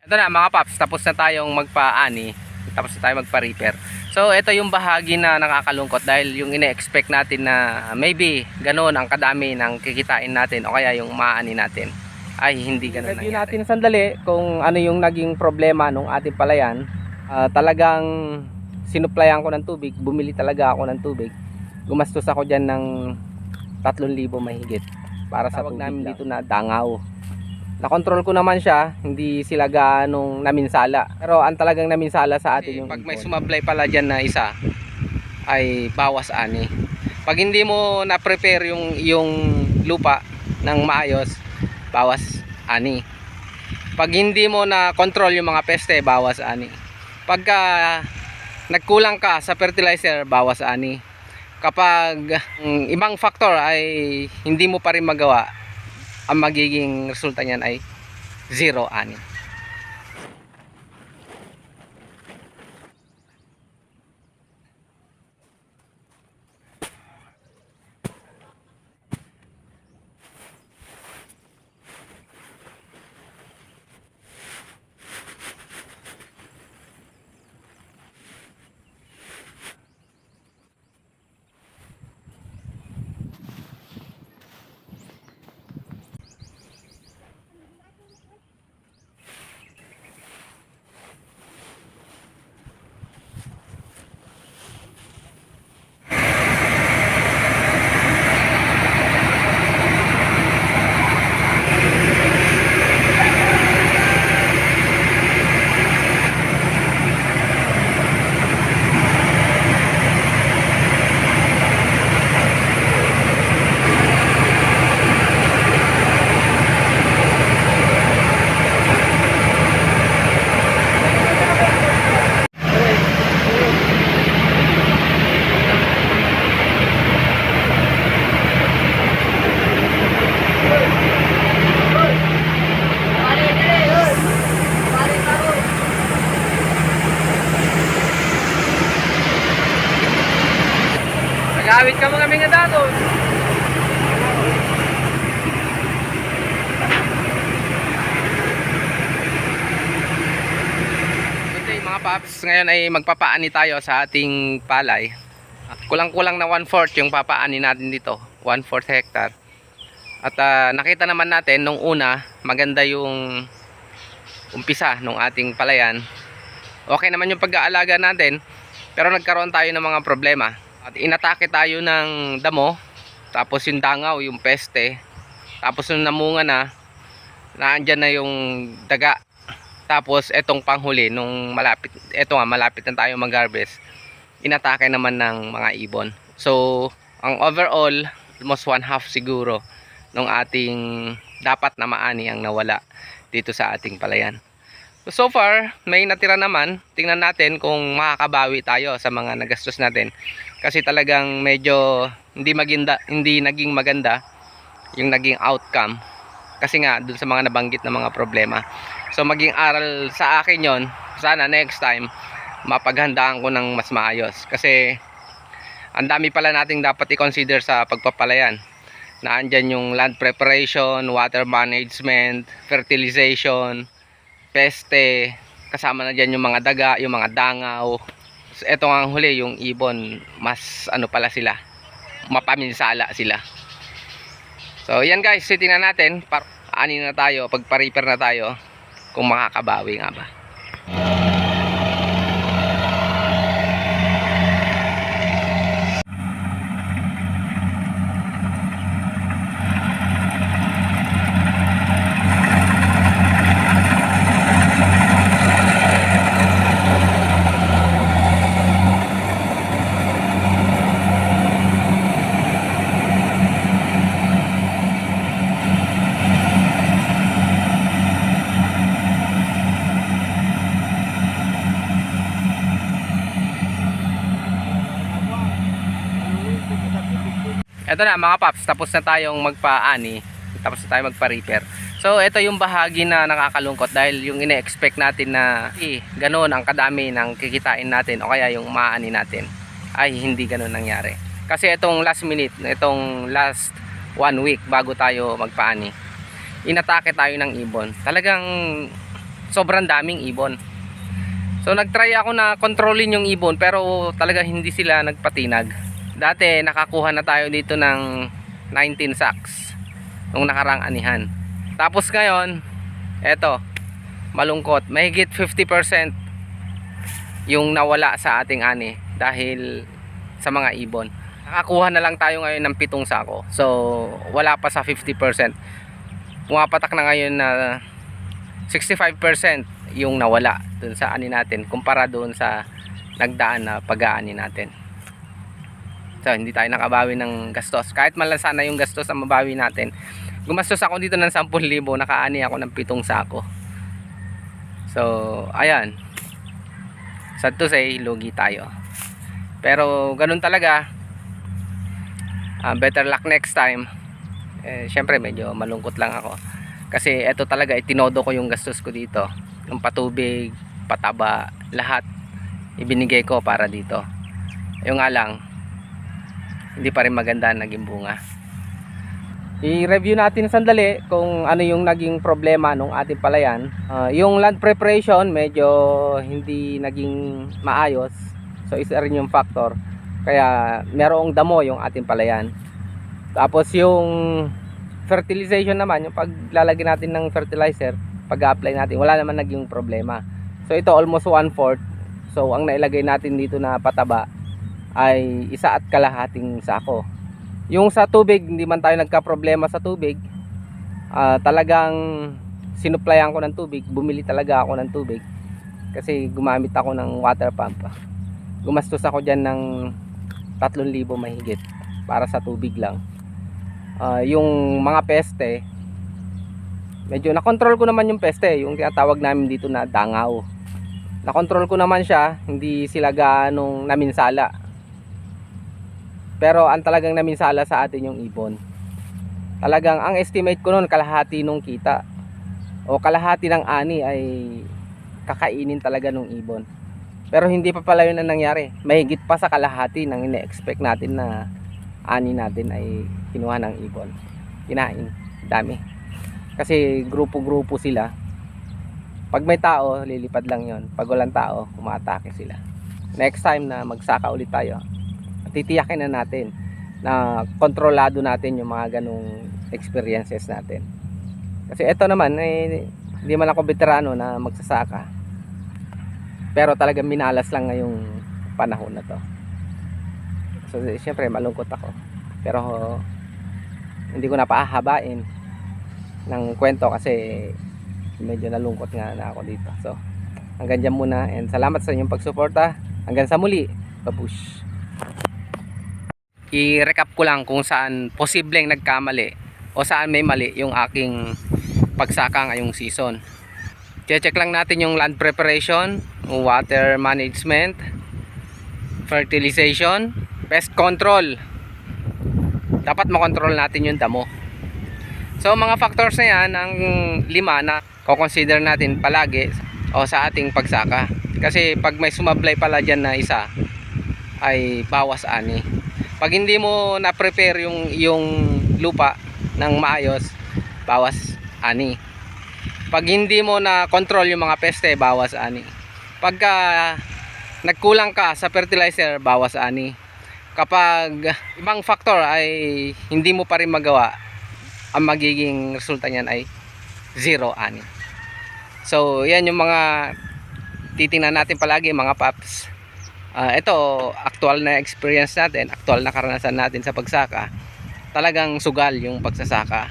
Ito na mga paps, tapos na tayong magpa-ani, tapos na tayo magpa-repair. So ito yung bahagi na nakakalungkot dahil yung ine-expect natin na maybe ganoon ang kadami ng kikitain natin o kaya yung maani natin ay hindi ganoon nangyari. Review natin sandali kung ano yung naging problema nung ating palayan. Talagang sinuplayan ko ng tubig, bumili talaga ako ng tubig. Gumastos ako dyan ng 3,000 mahigit para sa tubig namin dito na dangaw. Nakontrol ko naman siya, hindi sila ganong naminsala. Pero ang talagang naminsala sa atin yung pag may sumablay pala dyan na isa ay bawas ani. Pag hindi mo na-prepare yung lupa ng maayos, bawas ani. Pag hindi mo na-control yung mga peste, bawas ani. Pagka nagkulang ka sa fertilizer, bawas ani. Kapag ibang factor ay hindi mo pa rin magawa, ang magiging resulta niyan ay 0 ani. Nag-awit ka mga mga datos. Okay mga paps, ngayon ay magpapaani tayo sa ating palay. Kulang-kulang na 1/4 yung papaani natin dito, 1/4 hectare. At nakita naman natin nung una, maganda yung umpisa ng ating palayan. Okay naman yung pag-aalaga natin, pero nagkaroon tayo ng mga problema. At inatake tayo ng damo, tapos yung dangaw, yung peste, tapos nung namunga na, naandyan na yung daga. Tapos etong panghuli, nung malapit na tayo mag-harvest, inatake naman ng mga ibon. So ang overall, almost 1/2 siguro ng ating dapat na maani ang nawala dito sa ating palayan. So far, may natira naman. Tingnan natin kung makakabawi tayo sa mga nagastos natin. Kasi talagang medyo hindi naging maganda yung naging outcome. Kasi nga, dun sa mga nabanggit na mga problema. So maging aral sa akin yon. Sana next time, mapaghandaan ko ng mas maayos. Kasi ang dami pala nating dapat i-consider sa pagpapalayan. Naandyan yung land preparation, water management, fertilization, peste, kasama na dyan yung mga daga, yung mga dangaw. So, eto nga ang huli, yung ibon, mas ano pala sila, mapaminsala sila. So yan guys, tingnan natin, ani na tayo, pagpa-repair na tayo, kung makakabawi nga ba. Ito na mga paps, tapos na tayong magpa-ani, tapos na tayo magpa-repair. So ito yung bahagi na nakakalungkot dahil yung ine-expect natin na ganoon ang kadami ng kikitain natin o kaya yung maani natin ay hindi ganoon nangyari. Kasi itong last minute, itong last 1 week bago tayo magpa-ani, inatake tayo ng ibon. Talagang sobrang daming ibon. So nagtry ako na kontrolin yung ibon, pero talaga hindi sila nagpatinag. Dati nakakuha na tayo dito ng 19 sacks nung nakarang anihan. Tapos ngayon, eto, malungkot, mahigit 50% yung nawala sa ating ani dahil sa mga ibon. Nakakuha na lang tayo ngayon ng 7 sako. So wala pa sa 50%. Pumapatak na ngayon na 65% yung nawala dun sa ani natin kumpara doon sa nagdaan na pag-aani natin. So hindi tayo nakabawi ng gastos. Kahit man lang sana yung gastos ang mabawi natin. Gumastos ako dito ng 10,000, nakaani ako ng 7 sako. So ayan, sad to say, lugi tayo. Pero ganun talaga. Better luck next time. Syempre medyo malungkot lang ako kasi eto talaga itinodo ko yung gastos ko dito, yung patubig, pataba, lahat ibinigay ko para dito. Yung nga lang hindi pa rin maganda naging bunga. I-review natin sandali kung ano yung naging problema nung ating palayan. Yung land preparation medyo hindi naging maayos, so isa rin yung factor kaya merong damo yung ating palayan. Tapos yung fertilization naman, yung paglalagay natin ng fertilizer, pag-apply natin, wala naman naging problema. So ito almost 1/4. So ang nailagay natin dito na pataba ay 1.5 sako. Yung sa tubig, hindi man tayo nagka-problema sa tubig. Talagang sinuplayan ko ng tubig, bumili talaga ako ng tubig kasi gumamit ako ng water pump. Gumastos ako dyan ng 3,000 mahigit para sa tubig lang. Yung mga peste, medyo nakontrol ko naman yung peste, yung tinatawag namin dito na dangaw. Nakontrol ko naman siya, hindi sila gaanong naminsala. Pero ang talagang naminsala sa atin yung ibon. Talagang ang estimate ko noon kalahati nung kita o kalahati ng ani ay kakainin talaga nung ibon. Pero hindi pa pala yun ang nangyari. Mahigit pa sa kalahati ng ine-expect natin na ani natin ay kinuha ng ibon. Kinain, dami. Kasi grupo-grupo sila. Pag may tao, lilipad lang yon. Pag walang tao, umaatake sila. Next time na magsaka ulit tayo, titiyakin na natin na kontrolado natin yung mga ganong experiences natin. Kasi ito naman, hindi man ako veterano na magsasaka. Pero talagang minalas lang ngayong panahon na to. So siyempre malungkot ako. Pero hindi ko na paahabain ng kwento kasi medyo nalungkot nga na ako dito. So hanggang dyan muna, and salamat sa inyong pagsuporta. Hanggang sa muli. Babush. I-recap ko lang kung saan posibleng nagkamali o saan may mali yung aking pagsaka ngayong season. Check lang natin yung land preparation, water management, fertilization, pest control. Dapat makontrol natin yung damo. So mga factors na yan, ang 5 na kukonsider natin palagi o sa ating pagsaka. Kasi pag may sumablay pala dyan na isa, ay bawas ani. Pag hindi mo na-prepare yung lupa ng maayos, bawas ani. Pag hindi mo na control yung mga peste, bawas ani. Pagka nagkulang ka sa fertilizer, bawas ani. Kapag ibang factor ay hindi mo pa rin magawa, ang magiging resulta niyan ay 0 ani. So yan yung mga titingnan natin palagi mga paps. Ito actual na experience natin, actual na karanasan natin sa pagsaka. Talagang sugal yung pagsasaka.